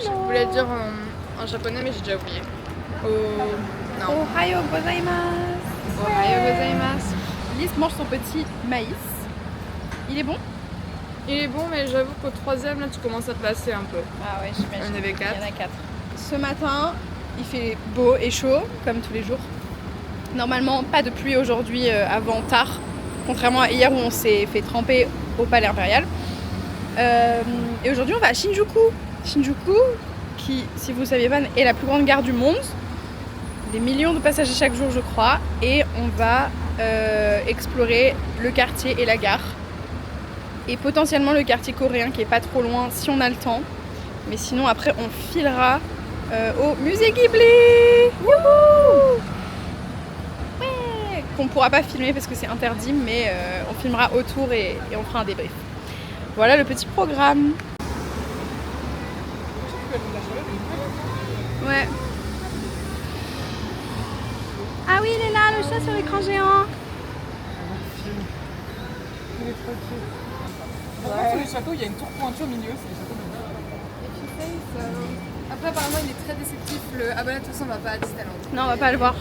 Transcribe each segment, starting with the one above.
Je voulais dire en japonais, mais j'ai déjà oublié. Non. Ohayo gozaimasu. Ohayo gozaimasu. Lise mange son petit maïs. Il est bon? Il est bon, mais j'avoue qu'au troisième, là, tu commences à te lasser un peu. Ah ouais, j'imagine. On avait 4. Il y en a 4. Ce matin, il fait beau et chaud, comme tous les jours. Normalement, pas de pluie aujourd'hui avant tard, contrairement à hier où on s'est fait tremper au Palais Impérial. Et aujourd'hui, on va à Shinjuku. Shinjuku, qui, si vous ne saviez pas, est la plus grande gare du monde. Des millions de passagers chaque jour, je crois. Et on va explorer le quartier et la gare. Et potentiellement le quartier coréen qui est pas trop loin si on a le temps. Mais sinon, après, on filera au musée Ghibli. Wouhou! Ouais! Qu'on pourra pas filmer parce que c'est interdit, mais on filmera autour et on fera un débrief. Voilà le petit programme. Ouais. Ah oui, il est là, le chat sur l'écran géant. Il est trop cute. Sur les châteaux, il y a une tour pointue au milieu, c'est les châteaux de Après, apparemment, il est très déceptif. Le Abana tous on va pas à Disneyland. Non, on va pas le voir.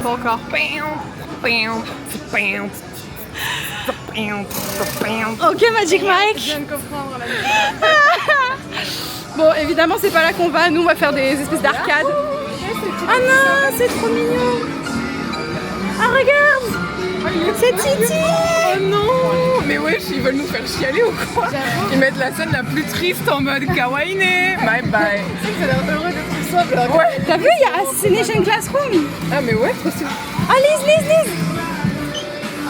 Pas encore. Ok, Magic Mike. Je viens de comprendre la Bon, évidemment, c'est pas là qu'on va. Nous, on va faire des espèces d'arcades. Ah non, c'est trop mignon. Ah, regarde. C'est Titi. Oh non! Mais wesh, ils veulent nous faire chialer ou quoi? Ils mettent la scène la plus triste en mode kawaii ne, bye bye. Ça a l'air heureux d'être ensemble. Ouais. T'as vu, il y a Assassination Classroom. Ah mais ouais, trop stylé. Ah, Lise.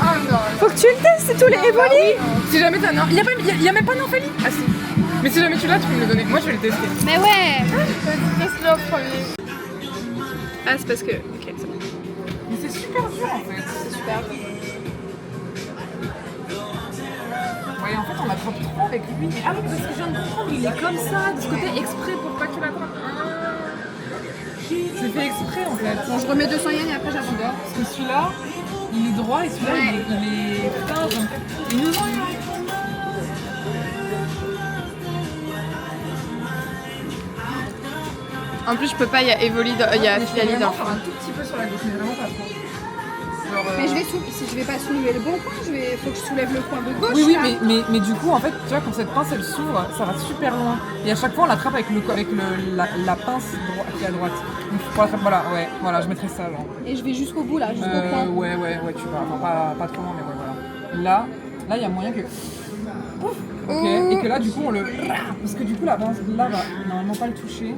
Ah non. Faut que tu le testes, tous les Evoli. Si jamais t'as un... Il y a même pas d'Amphélie. Ah si. Mais si jamais tu l'as, tu peux me le donner. Moi je vais le tester. Mais ouais. Teste-le en premier. Ah, c'est parce que... Ok, c'est bon. Mais c'est super dur en fait. C'est super. Ouais, en fait on attrape trop avec lui. Ah oui, parce que je viens de comprendre, il est comme ça, de ce côté exprès pour pas qu'il attrape. C'est fait exprès en fait. Bon, je remets 200 yens et après j'attends. Parce que celui-là, il est droit et celui-là, il est fin. Donc... Il nous en En plus, je peux pas, il y a Evoli, il y a Filali dans le fond. un tout petit peu sur la gauche, mais vraiment pas trop. Genre, Mais si je vais pas soulever le bon coin, faut que je soulève le coin de gauche. Oui, là. mais du coup, en fait, tu vois, quand cette pince elle s'ouvre, ça va super loin. Et à chaque fois, on l'attrape avec la pince qui est à droite. Donc, pour l'attraper, voilà, je mettrai ça, genre. Et je vais jusqu'au bout là, jusqu'au coin. Ouais, tu vas. Enfin, pas trop loin, mais ouais, voilà. Là, il y a moyen que. Pouf, ok. Et que là, du coup, on le. Parce que du coup, la pince là va normalement pas le toucher.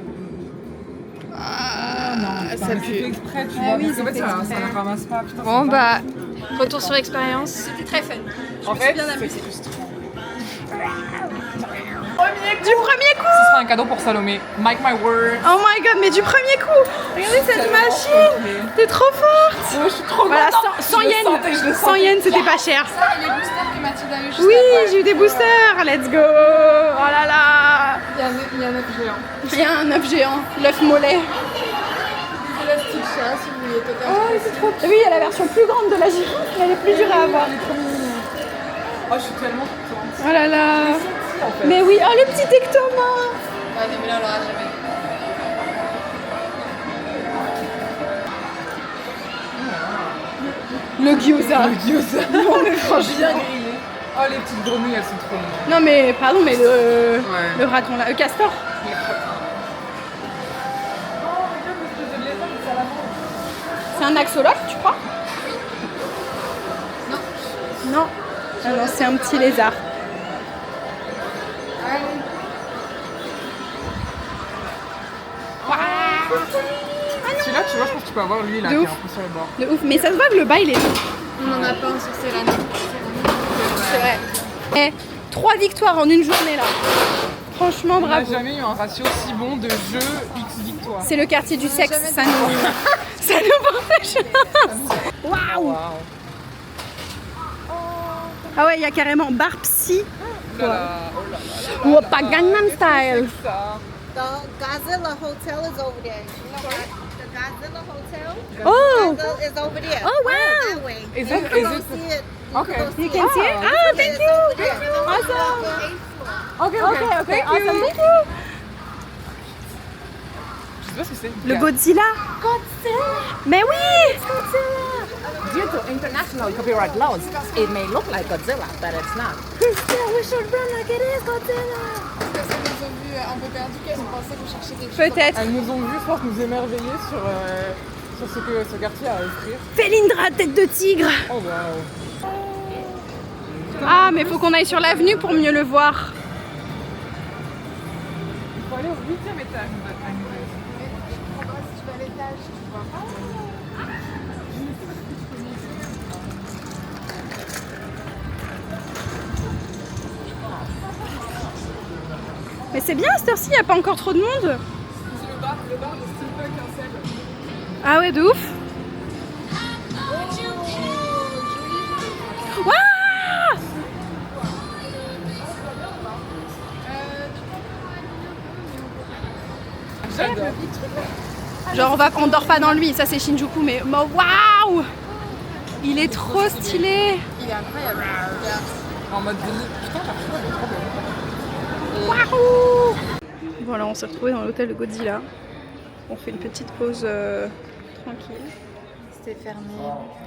Ah, Non, ça c'est fait pue. exprès, tu Ah vois. oui, Parce qu'en c'est fait, fait ça exprès. la ramasse pas. Putain, Bon, c'est bah, retour sur expérience. C'était très fun. En fait, bien c'est amusée. juste. Du premier coup. Ce sera un cadeau pour Salomé. Make my word. Oh my god, mais du premier coup. Regardez cette machine. T'es trop forte. Oh, je suis trop Voilà, contente. 100 Je le yens. sentais, je le 100 sentais. yens, c'était pas cher. Ça, les boosters que Mathilde a eu juste Oui, après. j'ai eu des boosters. Let's go. Oh là là. Il y a un œuf géant. Il y a un œuf géant, l'œuf mollet. C'est la petite chat, si vous voulez total. Oui, il y a la version plus grande de la girafe, mais elle est plus dure à avoir. Oh, je suis tellement contente. Oh là là. En fait. Mais oui, oh le petit ectoma. Ah non, mais là, on l'aura jamais. Le gyoza. Le gyoza. Non mais franchement. Bien grillé. Oh, les petites grenouilles, elles sont trop mignonnes. Non mais pardon, mais le Ouais. raton là, castor. Les crottins. Oh, regarde l'espèce de lézard qui salamandre. C'est un axolote, tu crois? Non. Non. Ah non, c'est un petit lézard. Celui-là, tu vois, je pense que tu peux avoir lui là, De qui est ouf. un peu sur le bord. De ouf, mais ça se voit que le bas il est. On en a pas un sur Cyrano. C'est vrai. Eh, 3 victoires en une journée là. Franchement, On n'a bravo. jamais eu un ratio si bon de jeu X victoire. C'est le quartier du sexe, jamais ça nous, ça nous partage. Waouh. Ah ouais, il y a carrément bar psy. Oh là là, oh là là là. Oppa Gangnam Style. Ça. The Godzilla Hotel is over there. You know what? The Godzilla Hotel. Oh, It's over there. Oh wow! That way. Is You it- can is go it- see it. Okay. You can see it? Ah, thank It's you! over there. Awesome! Ok, Okay, Thank awesome, you. thank you! Je sais pas ce que c'est. Le Godzilla! Godzilla! Mais oui! Due to international copyright laws, it may look like Godzilla, but it's not. We should run like it is Godzilla! Parce qu'elles nous ont vu un peu perdus, qu'elles ont pensé qu'on cherchait quelque chose. Peut-être. Elles nous ont vu, je pense, nous émerveiller sur ce que ce quartier a à offrir. Felindra, tête de tigre! Oh waouh. Ah, mais faut qu'on aille sur l'avenue pour mieux le voir. Il faut aller au 8e étage. Mais c'est bien à cette heure-ci, il n'y a pas encore trop de monde. C'est le bar de Steampunk Incel. Ah ouais, de ouf. Waouh! J'adore. Genre on dort pas dans lui, ça c'est Shinjuku, mais waouh! Il est trop stylé. Il est incroyable. Regarde. En mode délit. Putain, la photo elle est trop belle. Waouh! Voilà, on s'est retrouvés dans l'hôtel de Godzilla. On fait une petite pause tranquille. C'était fermé.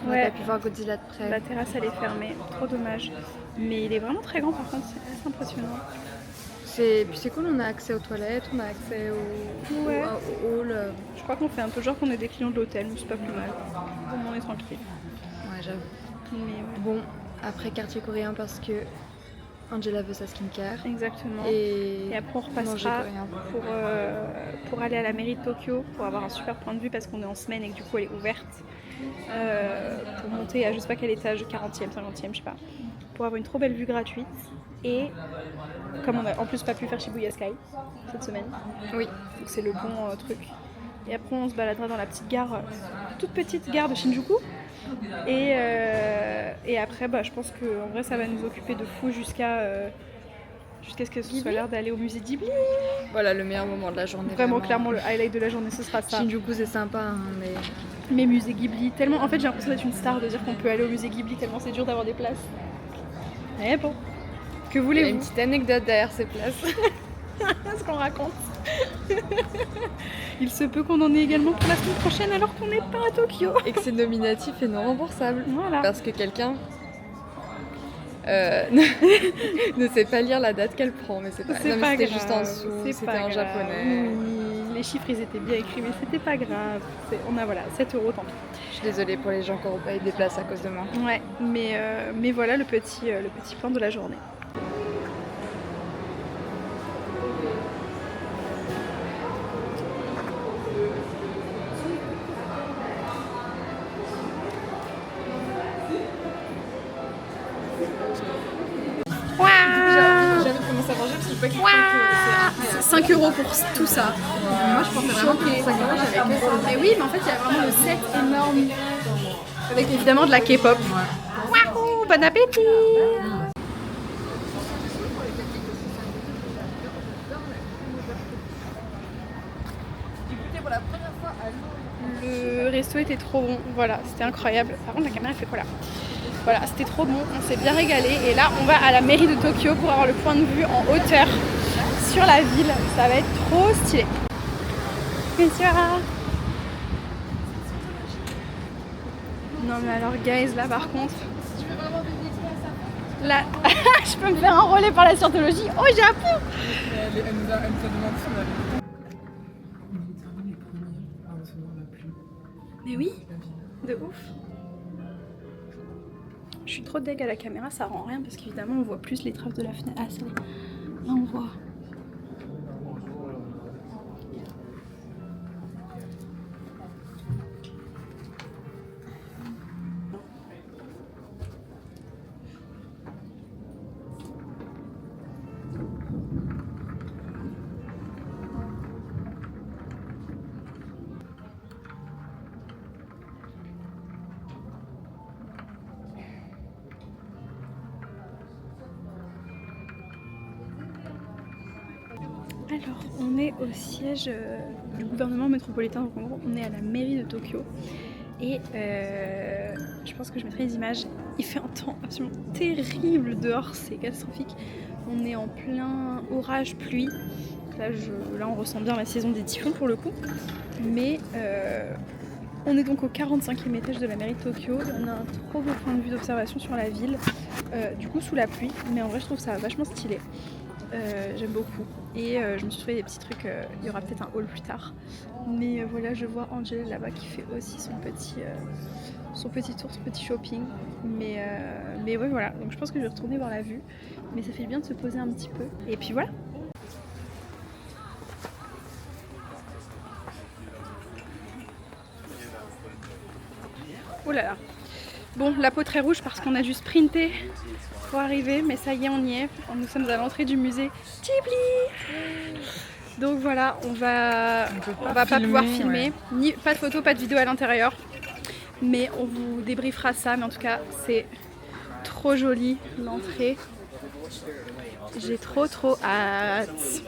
On Ouais. n'a pas pu voir Godzilla de près. La terrasse elle est fermée, trop dommage. Mais il est vraiment très grand par contre, c'est assez impressionnant. Puis c'est cool, on a accès aux toilettes, on a accès au, Ouais. au hall. Je crois qu'on fait un peu genre qu'on est des clients de l'hôtel, mais c'est pas plus mal. Au moins on est tranquille. Ouais, j'avoue. Mais ouais. Bon, après quartier coréen parce que Angela veut sa skincare. Exactement. Et Et après on manger repassera coréen. pour aller à la mairie de Tokyo, pour avoir un super point de vue parce qu'on est en semaine et que du coup elle est ouverte. Pour monter à je sais pas quel étage, 40e, 50e, je sais pas. Pour avoir une trop belle vue gratuite. Et comme on a en plus pas pu faire Shibuya Sky cette semaine, Oui. donc c'est le bon truc. Et après on se baladera dans la petite gare, toute petite gare de Shinjuku. Et après bah, je pense qu'en vrai ça va nous occuper de fou jusqu'à ce que ce soit l'heure d'aller au musée Ghibli. Voilà le meilleur moment de la journée. Vraiment clairement le highlight de la journée ce sera ça. Shinjuku c'est sympa, hein, mais Mais musée Ghibli, tellement en fait j'ai l'impression d'être une star de dire qu'on peut aller au musée Ghibli tellement c'est dur d'avoir des places. Mais bon, que il y a une voulez-vous? petite anecdote derrière ces places. Ce qu'on raconte. Il se peut qu'on en ait également pour la semaine prochaine alors qu'on n'est pas à Tokyo. Et que c'est nominatif et non remboursable. Voilà. Parce que quelqu'un ne sait pas lire la date qu'elle prend, mais c'est pas, C'est non, mais pas c'était grave, juste en dessous, c'est c'était pas en grave. japonais. Oui, les chiffres ils étaient bien écrits mais c'était pas grave. On a voilà 7 € tant pis. Je suis désolée pour les gens qui auront payé des places à cause de moi. Ouais, mais voilà le petit plan de la journée. J'ai envie de commencer à manger parce que je peux que 5 € pour tout ça. Moi je pensais vraiment que 5 € j'avais que ça. Mais oui, mais en fait, il y a vraiment le set énorme. Avec évidemment de la K-pop. Wahoo, bon appétit! Le resto était trop bon, voilà, c'était incroyable. Par contre, la caméra fait quoi là? Voilà, c'était trop bon, on s'est bien régalé. Et là, on va à la mairie de Tokyo pour avoir le point de vue en hauteur sur la ville. Ça va être trop stylé. Konnichiwa. Non mais alors guys, là par contre, là, je peux me faire enrôler par la scientologie au Japon. Elle nous a demandé si on avait. On est littéralement les premiers à recevoir la pluie. Mais oui, La ville. de ouf. Je suis trop deg à la caméra, ça rend rien parce qu'évidemment on voit plus les traces de la fenêtre. Ah ça, là on voit. Alors, on est au siège du gouvernement métropolitain, donc en gros, on est à la mairie de Tokyo. Et je pense que je mettrai les images. Il fait un temps absolument terrible dehors, c'est catastrophique. On est en plein orage, pluie. Là on ressent bien la saison des typhons pour le coup. Mais on est donc au 45e étage de la mairie de Tokyo. On a un trop beau point de vue d'observation sur la ville. Du coup sous la pluie, mais en vrai je trouve ça vachement stylé. J'aime beaucoup. Et je me suis trouvé des petits trucs. Il y aura peut-être un haul plus tard. Mais voilà, je vois Angela là-bas qui fait aussi son petit tour, son petit shopping. Mais ouais, voilà. Donc je pense que je vais retourner voir la vue. Mais ça fait bien de se poser un petit peu. Et puis voilà. Oh là là. Bon, la peau très rouge parce qu'on a dû sprinter pour arriver, mais ça y est, on y est. Nous sommes à l'entrée du musée Ghibli. Donc voilà, on va pas pouvoir filmer, ni pas de photos, pas de vidéos à l'intérieur. Mais on vous débriefera ça. Mais en tout cas, c'est trop joli l'entrée. J'ai trop hâte.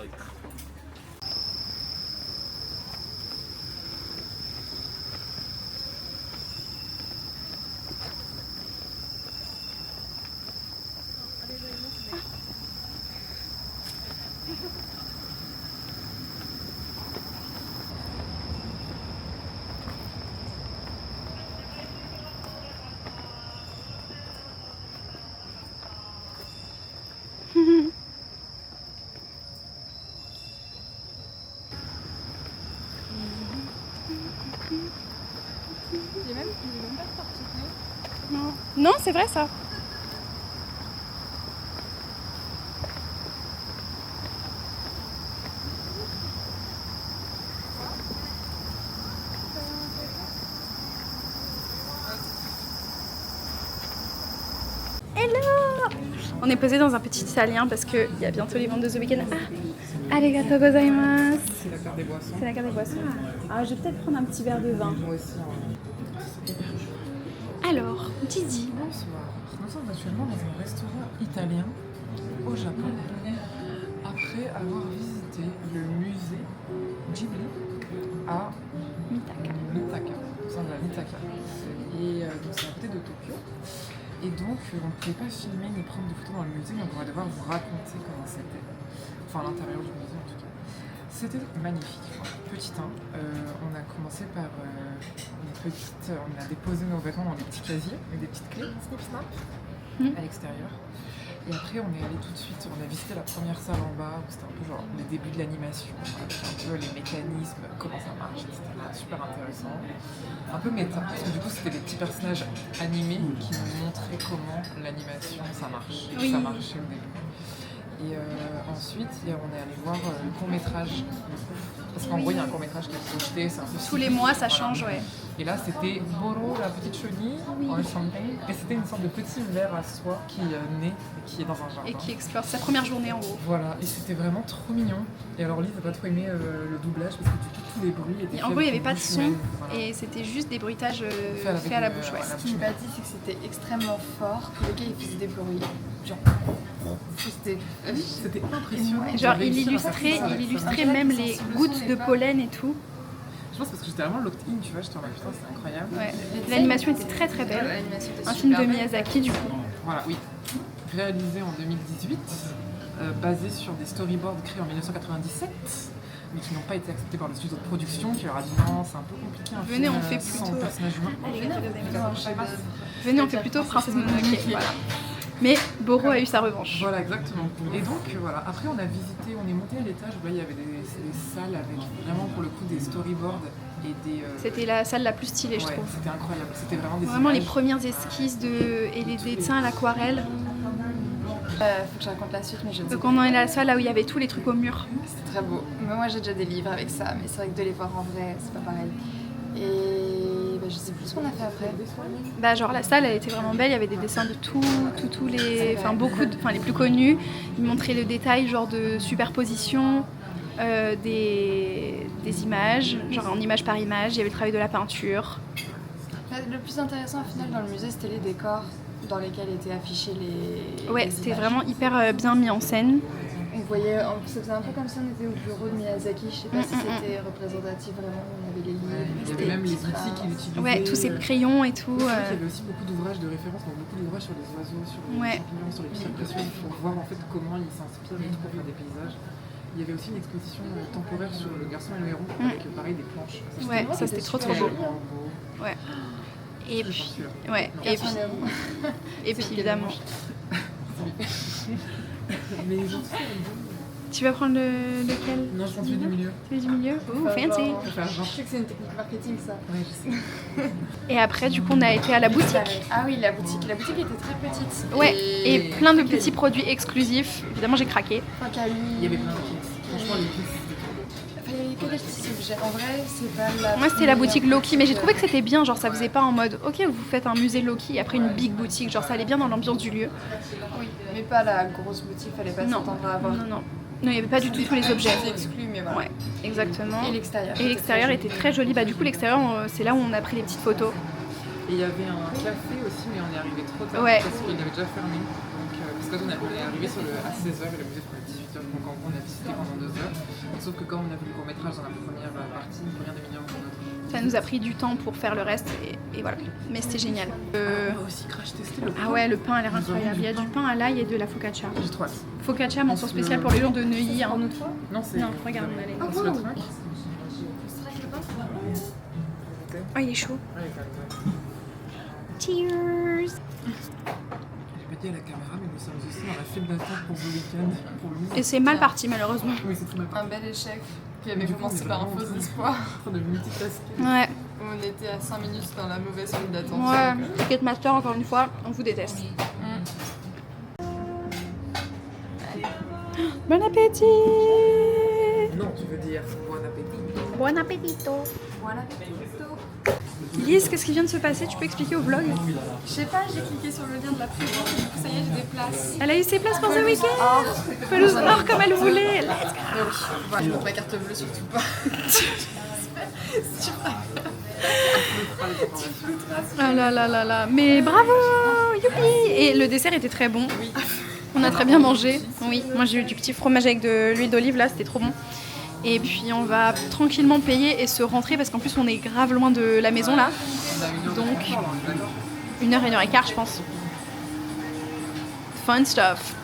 Non, c'est vrai ça. Hello! On est posé dans un petit italien parce qu'il y a bientôt les ventes de The Weeknd. Ah, arigatou gozaimasu. C'est la carte des boissons. C'est la carte des boissons. Ah, je vais peut-être prendre un petit verre de vin. Moi aussi. Alors, Didi. Bonsoir. Nous sommes actuellement dans un restaurant italien au Japon. Après avoir visité le musée Ghibli à Mitaka, au sein de la Mitaka. Et donc c'est à côté de Tokyo. Et donc on ne pouvait pas filmer ni prendre de photos dans le musée, donc on va devoir vous raconter comment c'était. Enfin l'intérieur du musée en tout cas. C'était magnifique. Petit 1, on a commencé par on a déposé nos vêtements dans des petits casiers avec des petites clés, snip snap, à l'extérieur. Et après on est allé tout de suite, on a visité la première salle en bas où c'était un peu genre les débuts de l'animation, avec un peu les mécanismes, comment ça marche, etc. Super intéressant. Un peu méta, parce que du coup c'était des petits personnages animés qui nous montraient comment l'animation ça marche, ça marchait au début. Et ensuite, on est allé voir le court-métrage. Parce qu'en gros, il y a un court-métrage qui est projeté, c'est un peu Tous les mois, ça change, ouais. Et là, c'était Boro, la petite chenille, en champagne. Et c'était une sorte de petit ver à soie qui naît et qui est dans un jardin. Et qui explore sa première journée en gros. Voilà, et c'était vraiment trop mignon. Et alors, Lise n'a pas trop aimé le doublage parce que du coup, tous les bruits étaient faits. En gros, il n'y avait pas de bouche son humaine, voilà. et c'était juste des bruitages faits à la bouche. Ouais. Ce qu'il m'a dit, c'est que c'était extrêmement fort, que le gars il faisait des bruits. Genre. C'était impressionnant. Genre, il illustrait même les gouttes de pollen et tout. Je pense parce que j'étais vraiment locked in, tu vois, j'étais en mode putain, c'est incroyable. Ouais. L'animation était très très belle. Un film de Miyazaki, du coup. Voilà, oui. Réalisé en 2018, basé sur des storyboards créés en 1997, mais qui n'ont pas été acceptés par le studio de production, qui leur a dit non, c'est un peu compliqué un Venez, film on fait sans plutôt. personnage humain. Venez, on fait plutôt Princesse Mononoke. Voilà. Mais Boro a eu sa revanche. Voilà, exactement. Et donc, voilà. Après, on a visité, on est monté à l'étage où là, il y avait des salles avec vraiment, pour le coup, des storyboards et des... C'était la salle la plus stylée, je trouve. C'était incroyable. C'était vraiment des Vraiment les images. premières esquisses et les dessins à l'aquarelle. Faut que je raconte la suite, mais je ne sais Donc on est à la salle là où il y avait tous les trucs au mur. C'était très beau. Mais moi j'ai déjà des livres avec ça, mais c'est vrai que de les voir en vrai, c'est pas pareil. Et je sais plus ce qu'on a fait après. Bah genre la salle elle était vraiment belle, il y avait des dessins de tous les... Enfin beaucoup, les plus connus. Ils montraient le détail genre de superposition des images, genre en image par image, il y avait le travail de la peinture. Le plus intéressant au final dans le musée c'était les décors dans lesquels étaient affichés les Ouais, les c'était images. vraiment hyper bien mis en scène. On voyait, ça faisait un peu comme si on était au bureau de Miyazaki, je sais pas si c'était représentatif vraiment, on avait les livres. Il y avait même les outils qu'il utilisait. Ouais, tous ces crayons et tout. C'est vrai qu'il y avait aussi beaucoup d'ouvrages de référence, donc beaucoup d'ouvrages sur les oiseaux, sur les Ouais. champignons, sur les circulations, pour voir en fait comment ils s'inspirent et tout pour faire des paysages. Il y avait aussi une exposition temporaire sur le garçon et le héros, avec pareil des planches. Ouais, ça c'était trop beau. Tellement beau. Ouais. Et puis, celui-là. ouais, Non. et puis, et puis évidemment. Mais ils ont tous fait une bonne- Tu vas prendre lequel? Non, je prends celui du milieu. Celui du milieu? Ouh, Enfin, fancy! genre, Pour faire Je genre. sais que c'est une technique marketing ça. Ouais, je sais. Et après, du coup, on a été à la boutique. Ah oui, la boutique. La boutique était très petite. Ouais, et plein de petits produits exclusifs. Évidemment, j'ai craqué. Enfin, Il y avait plein de kits. Franchement, les kits, c'était trop beau. Enfin, il y avait que des petits objets. En vrai, c'est pas la. Moi, c'était la boutique Loki, mais j'ai trouvé que c'était bien. Genre, ça faisait pas en mode, ok, vous faites un musée Loki et après une big boutique. Genre, ça allait bien dans l'ambiance du lieu. Oui, mais pas la grosse boutique, fallait pas Non, s'attendre à avoir. non, non. Non, il n'y avait pas du tout tous les objets. C'est exclu, mais voilà. Ouais, exactement. Et l'extérieur. Et l'extérieur était très joli. Bah, du coup, l'extérieur, c'est là où on a pris les petites photos. Et il y avait un café aussi, mais on est arrivé trop tard Ouais. parce qu'il avait déjà fermé. Donc, parce que on est arrivé à 16h et le musée fermait à 18h. Donc en gros, on a visité pendant 2 heures. Sauf que quand on a vu le court-métrage dans la première partie, rien de mignon pour notre. Ça nous a pris du temps pour faire le reste et voilà. Mais c'était génial. On a aussi crash testé le pain. Ah ouais, le pain a l'air incroyable. Il y a du pain à l'ail et de la focaccia. J'ai trop hâte. Focaccia, mention spéciale pour les gens de Neuilly. Hein. Non, c'est. Non, regarde, on allait. C'est le train. Oh, il est chaud. Ouais, quand même. Cheers! J'ai pas dit à la caméra, mais nous sommes aussi dans la file d'attente pour The Weeknd. Pour lui. Et c'est mal parti, malheureusement. Oui, c'est très mal parti. Un bel échec qui avait Du coup, commencé on est par un vraiment faux en espoir. train de multitasker. Ouais, On était à 5 minutes dans la mauvaise file d'attente. ouais. Ticketmaster, encore une fois, on vous déteste. Bon appétit! Non, tu veux dire bon appétit. Bon appétito! Voilà. Lise, qu'est-ce qui vient de se passer? Tu peux expliquer au vlog? Je sais pas, j'ai cliqué sur le lien de la prison et du coup ça y est, j'ai des places. Elle a eu ses places pour The Weeknd! Pelouse or comme elle voulait! Let's go! Voilà, je montre ma carte bleue surtout pas. Ah là là là là, mais bravo! Youpi! Et le dessert était très bon. On a très bien mangé. Oui, moi j'ai eu du petit fromage avec de l'huile d'olive là, c'était trop bon. Et puis on va tranquillement payer et se rentrer parce qu'en plus on est grave loin de la maison là. Donc 1h, 1h15 je pense. Fun stuff.